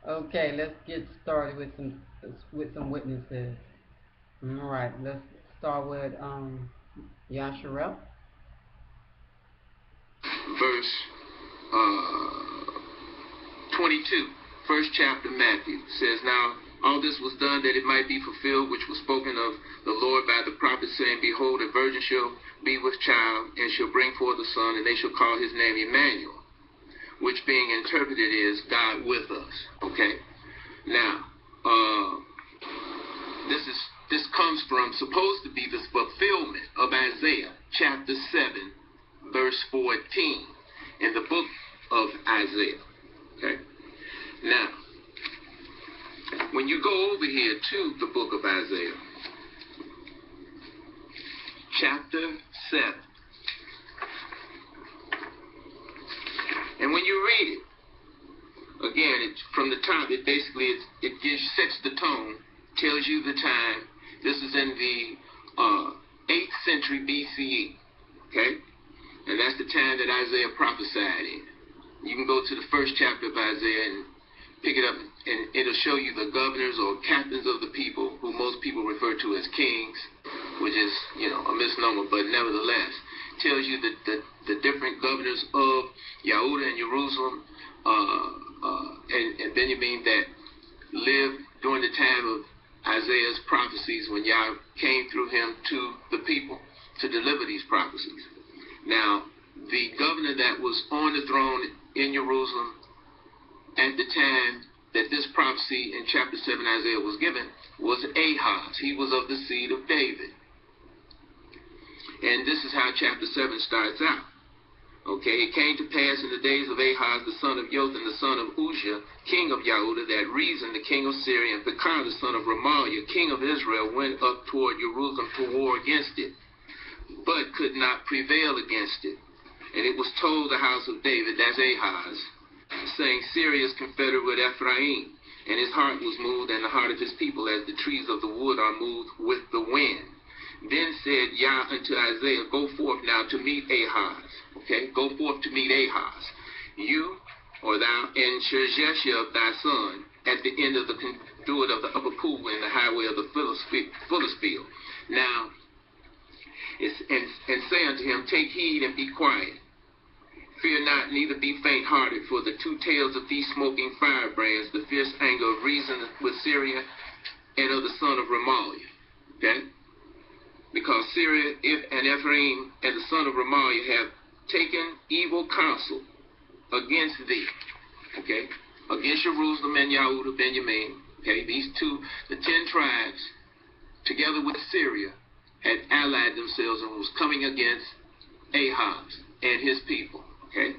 Okay, let's get started with some witnesses. All right, let's start with Yashayahu. Verse uh, 22, first chapter, Matthew, says, Now all this was done that it might be fulfilled, which was spoken of the Lord by the prophet, saying, Behold, a virgin shall be with child, and shall bring forth a son, and they shall call his name Immanu'El, which being interpreted is God with us. Okay? Now, this comes from, supposed to be the fulfillment of Isaiah chapter 7, verse 14, in the book of Isaiah. Okay? Now, when you go over here to the book of Isaiah, chapter 7, and when you read it, again, from the top, it basically sets the tone, tells you the time. This is in the 8th century BCE, okay? And that's the time that Isaiah prophesied in. You can go to the first chapter of Isaiah and pick it up, and it'll show you the governors or captains of the people, who most people refer to as kings, which is, a misnomer, but nevertheless, tells you the different governors of Yehuda and Jerusalem, and Benjamin, that lived during the time of Isaiah's prophecies, when Yah came through him to the people to deliver these prophecies. Now, the governor that was on the throne in Jerusalem at the time that this prophecy in chapter 7 Isaiah was given was Ahaz. He was of the seed of David. And this is how chapter 7 starts out. Okay, it came to pass in the days of Ahaz, the son of Jotham, the son of Uzziah, king of Yehuda, that Rezin, the king of Syria, and Pekah, the son of Remaliah, king of Israel, went up toward Jerusalem to war against it, but could not prevail against it. And it was told the house of David, that's Ahaz, saying, Syria is confederate with Ephraim, and his heart was moved, and the heart of his people, as the trees of the wood are moved with the wind. Then said Yah unto Isaiah, Go forth now to meet Ahaz. Okay, go forth to meet Ahaz. You, or thou, and Shejeshah thy son, at the end of the conduit of the upper pool in the highway of the fuller's field. Now, and say unto him, Take heed and be quiet. Fear not, neither be faint-hearted, for the two tails of these smoking firebrands, the fierce anger of Rezin with Syria, and of the son of Remaliah. Okay? Because Syria and Ephraim and the son of Remaliah have taken evil counsel against thee. Okay? Against Jerusalem and Yehuda, Benjamin. Okay? These two, the 10 tribes, together with Syria, had allied themselves and was coming against Ahaz and his people. Okay?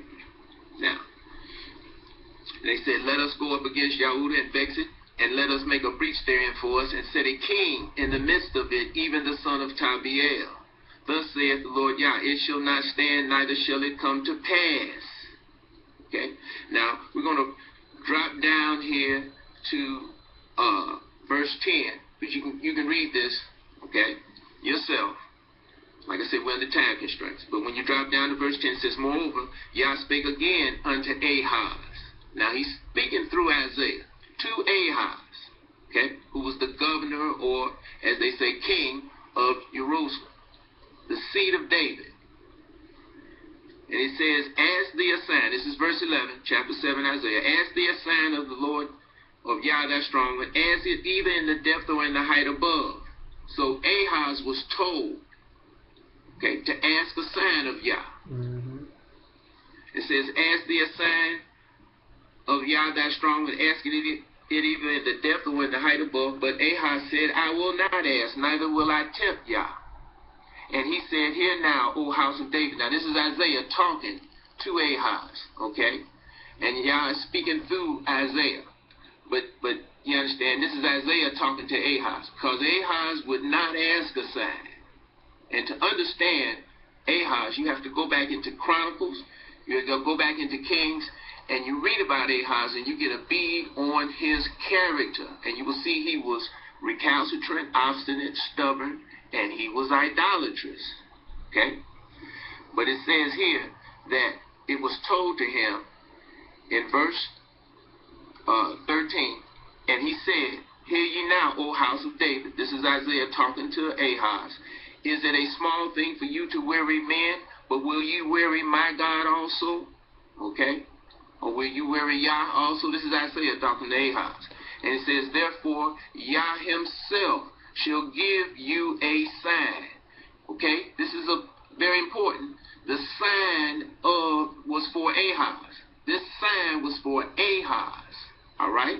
Now, they said, Let us go up against Yehuda and vex it, and let us make a breach therein for us, and set a king in the midst of it, even the son of Tabiel. Thus saith the Lord Yah, It shall not stand, neither shall it come to pass. Okay? Now, we're going to drop down here to verse 10, but you can read this, okay, yourself. Like I said, we're under time constraints. But when you drop down to verse 10, it says, Moreover, Yah spake again unto Ahaz. Now, he's speaking through Isaiah to Ahaz, okay, who was the governor, or, as they say, king of Jerusalem, the seed of David. And it says, As the assign, this is verse 11, chapter 7, Isaiah, As the assign of the Lord of Yah that strong one, as it either in the depth or in the height above. So Ahaz was told, okay, to ask a sign of Yah. Mm-hmm. It says, As the assign of Yah that strong one, asking it either in the depth or in the height above. But Ahaz said, I will not ask, neither will I tempt Yah. And he said, Hear now, O house of David. Now, this is Isaiah talking to Ahaz, okay? And Yah is speaking through Isaiah. But you understand, this is Isaiah talking to Ahaz, because Ahaz would not ask a sign. And to understand Ahaz, you have to go back into Chronicles, you have to go back into Kings, and you read about Ahaz, and you get a bead on his character. And you will see he was recalcitrant, obstinate, stubborn, and he was idolatrous. Okay? But it says here that it was told to him in verse 13, 17, and he said, Hear ye now, O house of David. This is Isaiah talking to Ahaz. Is it a small thing for you to weary men, but will you weary my God also? Okay? Or will you weary Yah also? This is Isaiah talking to Ahaz. And it says, Therefore, Yah himself shall give you a sign. Okay? This is very important. The sign was for Ahaz. This sign was for Ahaz. All right?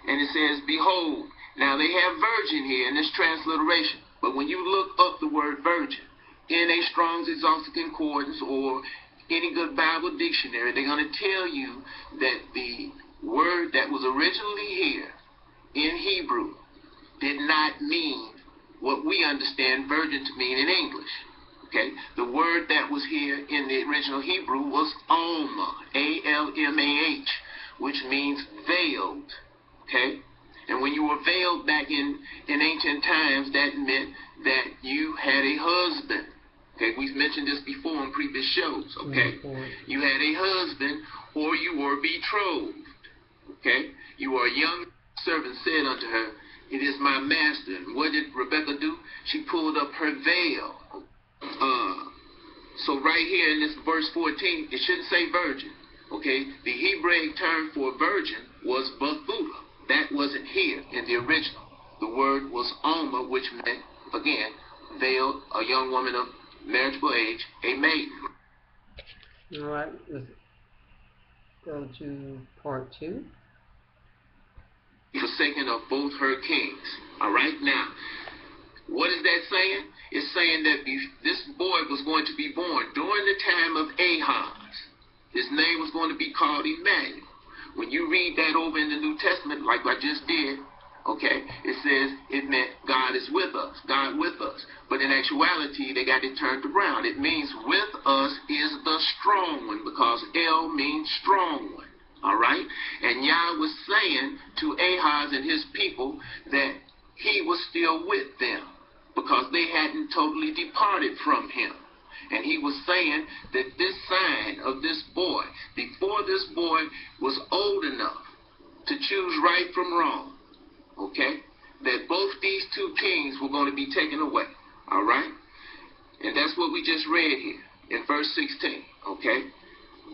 And it says, Behold, now they have virgin here in this transliteration. But when you look up the word virgin in a Strong's Exhaustive Concordance or any good Bible dictionary, they're going to tell you that the word that was originally here in Hebrew did not mean what we understand virgin to mean in English. Okay? The word that was here in the original Hebrew was Alma, A-L-M-A-H, which means veiled. Okay? And when you were veiled back in ancient times, that meant that you had a husband. Okay, we've mentioned this before on previous shows. Okay, you had a husband or you were betrothed. Okay, you were a young servant said unto her, It is my master. And what did Rebecca do? She pulled up her veil. So right here in this verse 14, it shouldn't say virgin. Okay, the Hebraic term for virgin was Bethulah. That wasn't here in the original. The word was Alma, which meant, again, veiled, a young woman of marriageable age, a maiden. All right, let's go to part 2. Forsaken of both her kings. All right, now, what is that saying? It's saying that this boy was going to be born during the time of Ahaz. His name was going to be called Immanu'El. When you read that over in the New Testament, like I just did, okay, it says it meant God is with us, God with us. But in actuality, they got it turned around. It means with us is the strong one, because El means strong one. All right? And Yah was saying to Ahaz and his people that he was still with them because they hadn't totally departed from him. And he was saying that this sign of this boy, before this boy was old enough to choose right from wrong, okay, that both these two kings were going to be taken away, all right? And that's what we just read here in verse 16, okay?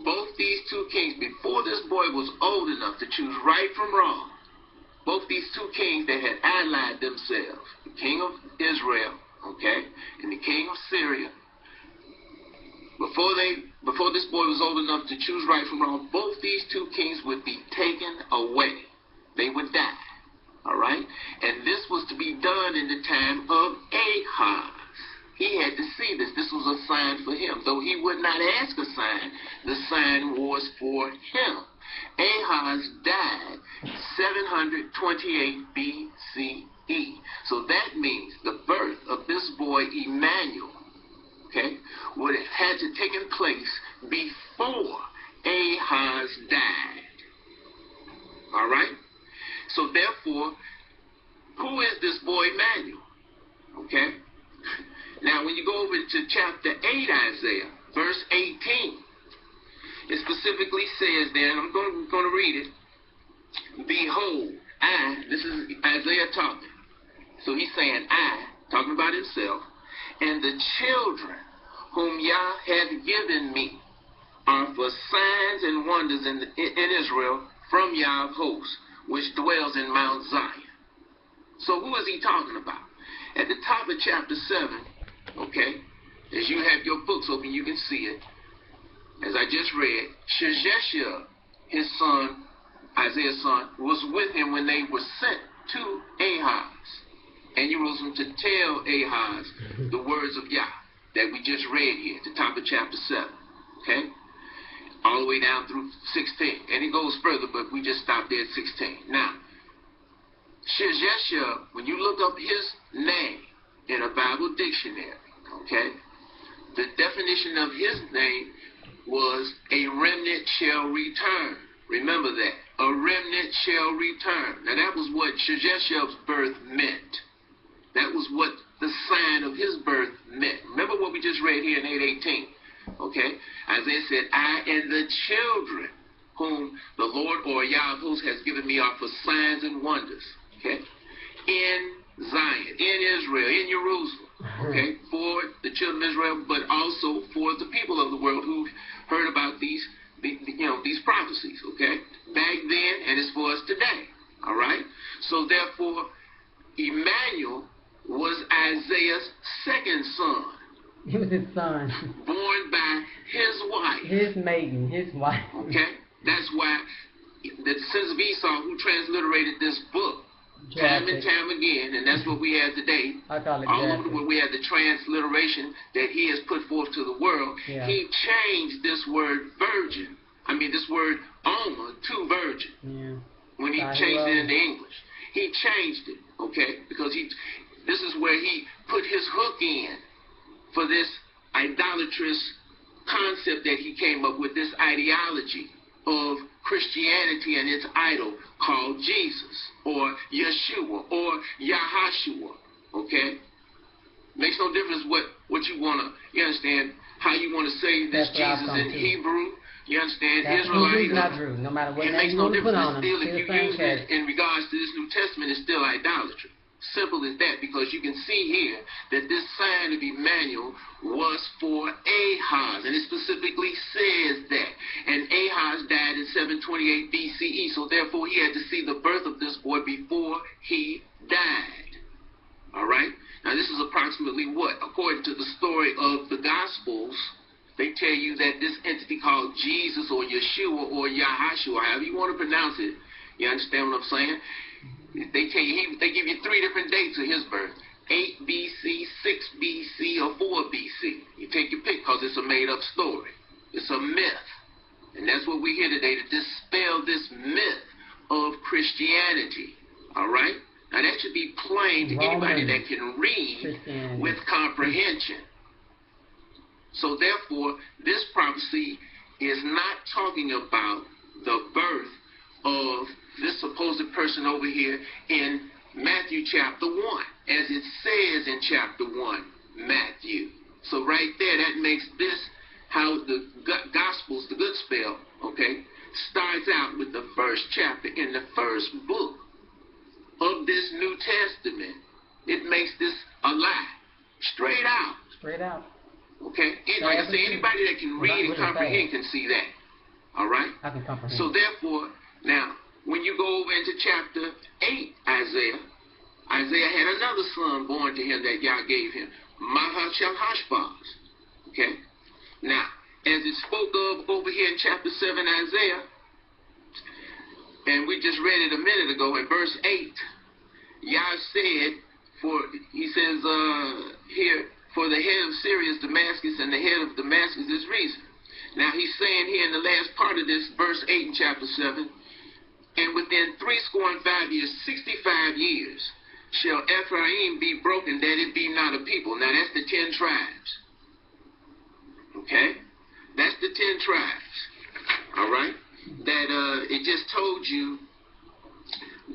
Both these two kings, before this boy was old enough to choose right from wrong, both these two kings that had allied themselves, the king of Israel, okay, and the king of Syria, before this boy was old enough to choose right from wrong, both these two kings would be taken away. They would die. All right? And this was to be done in the time of Ahaz. He had to see this. This was a sign for him. Though he would not ask a sign, the sign was for him. Ahaz died 728 BCE. So that means the birth of this boy Immanu'El, okay, would have had to taken place before Ahaz died. All right? So therefore, who is this boy Immanu'El? Okay? Now, when you go over to chapter 8, Isaiah, verse 18, it specifically says there, and I'm going to read it, Behold, this is Isaiah talking. So he's saying, talking about himself, and the children whom Yah hath given me are for signs and wonders in Israel from Yah of hosts, which dwells in Mount Zion. So who is he talking about? At the top of chapter 7, okay, as you have your books open, you can see it. As I just read, Yashayahu'S, his son, Isaiah's son, was with him when they were sent to Ahaz and Jerusalem to tell Ahaz the words of Yah that we just read here at the top of chapter 7, okay? All the way down through 16. And it goes further, but we just stopped there at 16. Now, Yashayahu'S, when you look up his name in a Bible dictionary, okay, the definition of his name was a remnant shall return. Remember that. A remnant shall return. Now, that was what Yashayahu'S birth meant. That was what the sign of his birth meant. Remember what we just read here in 8:18. Okay? Isaiah said, I and the children whom the Lord or Yahweh has given me are for signs and wonders, okay, in Zion, in Israel, in Jerusalem, okay, for the children of Israel, but also for the people of the world who heard about these prophecies, okay, back then, and it's for us today, all right? So therefore, Immanu'El was Isaiah's second son. He was his son. Born by his wife. His maiden, his wife. Okay? That's why the descendants of Esau, who transliterated this book time and time again, and that's what we have today. I call it all over the world, we have the transliteration that he has put forth to the world. Yeah. He changed this word virgin, this word Alma, to virgin. Yeah. When he changed it into English. He changed it, okay? Because this is where he put his hook in for this idolatrous concept that he came up with, this ideology of Christianity and its idol called Jesus or Yeshua or Yahashua, okay? Makes no difference what you want to, you understand, how you want to say this Jesus in Hebrew, you understand, Israelite. Not true, no matter what it makes no difference. Still, if you use it in regards to this New Testament, it's still idolatry. Simple as that, because you can see here that this sign of Immanu'El was for Ahaz, and it specifically says that. And Ahaz died in 728 BCE, so therefore he had to see the birth of this boy before he died. All right? Now this is approximately what? According to the story of the Gospels, they tell you that this entity called Jesus or Yeshua or Yahashua, however you want to pronounce it, you understand what I'm saying? They tell you, they give you 3 different dates of his birth. 8 BC, 6 BC, or 4 BC. You take your pick, because it's a made-up story. It's a myth. And that's what we're here today, to dispel this myth of Christianity. All right? Now that should be plain to anybody that can read with comprehension. So therefore, this prophecy is not talking about the birth of this supposed person over here in Matthew chapter 1, as it says in chapter 1, Matthew. So right there, that makes this how the Gospels, the good spell, okay, starts out with the first chapter in the first book of this New Testament. It makes this a lie, straight out. Straight out. Okay? And like I say, anybody that can read and comprehend can see that. All right? I can comprehend. So therefore, now, when you go over into chapter 8, Isaiah had another son born to him that Yah gave him, Yashayahu'S. Okay? Now, as it spoke of over here in chapter 7, Isaiah, and we just read it a minute ago in verse 8, Yah said, he says here, for the head of Syria is Damascus, and the head of Damascus is Reason. Now he's saying here in the last part of this, verse 8 in chapter 7, and within 65 years, 65 years, shall Ephraim be broken, that it be not a people. Now that's the 10 tribes. Okay? That's the 10 tribes. All right? That it just told you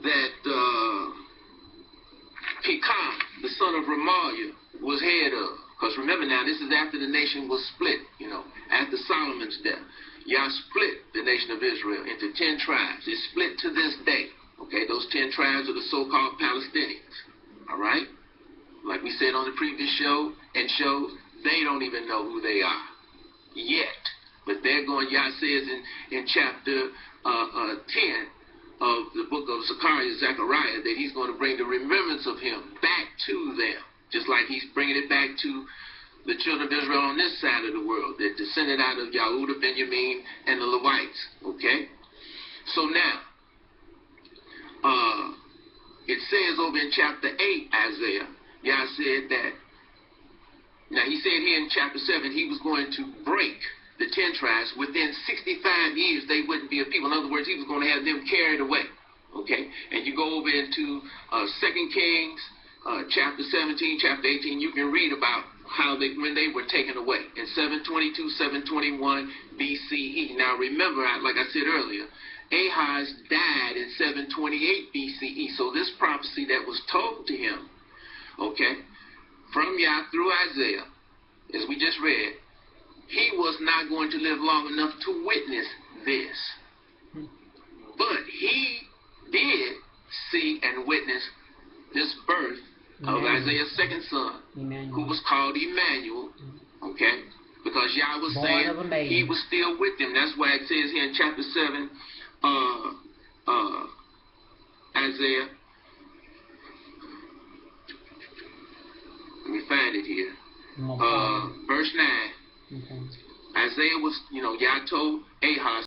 that Pekah, the son of Remaliah, was head of. Because remember now, this is after the nation was split, after Solomon's death. Yah split the nation of Israel into 10 tribes. It's split to this day. Okay, those 10 tribes are the so-called Palestinians. All right? Like we said on the previous show and shows, they don't even know who they are yet. But they're going, Yah says in chapter 10 of the book of Zechariah, that he's going to bring the remembrance of him back to them. Just like he's bringing it back to the children of Israel on this side of the world that descended out of Yehuda, Benjamin, and the Levites. Okay? So now, it says over in chapter 8, Isaiah, Yah said that, now he said here in chapter 7, he was going to break the 10 tribes. Within 65 years, they wouldn't be a people. In other words, he was going to have them carried away. Okay? And you go over into 2 Kings, chapter 17, chapter 18, you can read about how when they were taken away in 722, 721 BCE. Now remember, like I said earlier, Ahaz died in 728 BCE. So this prophecy that was told to him, okay, from Yah through Isaiah, as we just read, he was not going to live long enough to witness this. But he did see and witness this birth of Isaiah's second son, who was called Immanu'El, okay? Because Yah was saying he was still with him. That's why it says here in chapter 7, Isaiah. Let me find it here. Verse 9. Isaiah was, Yah told Ahaz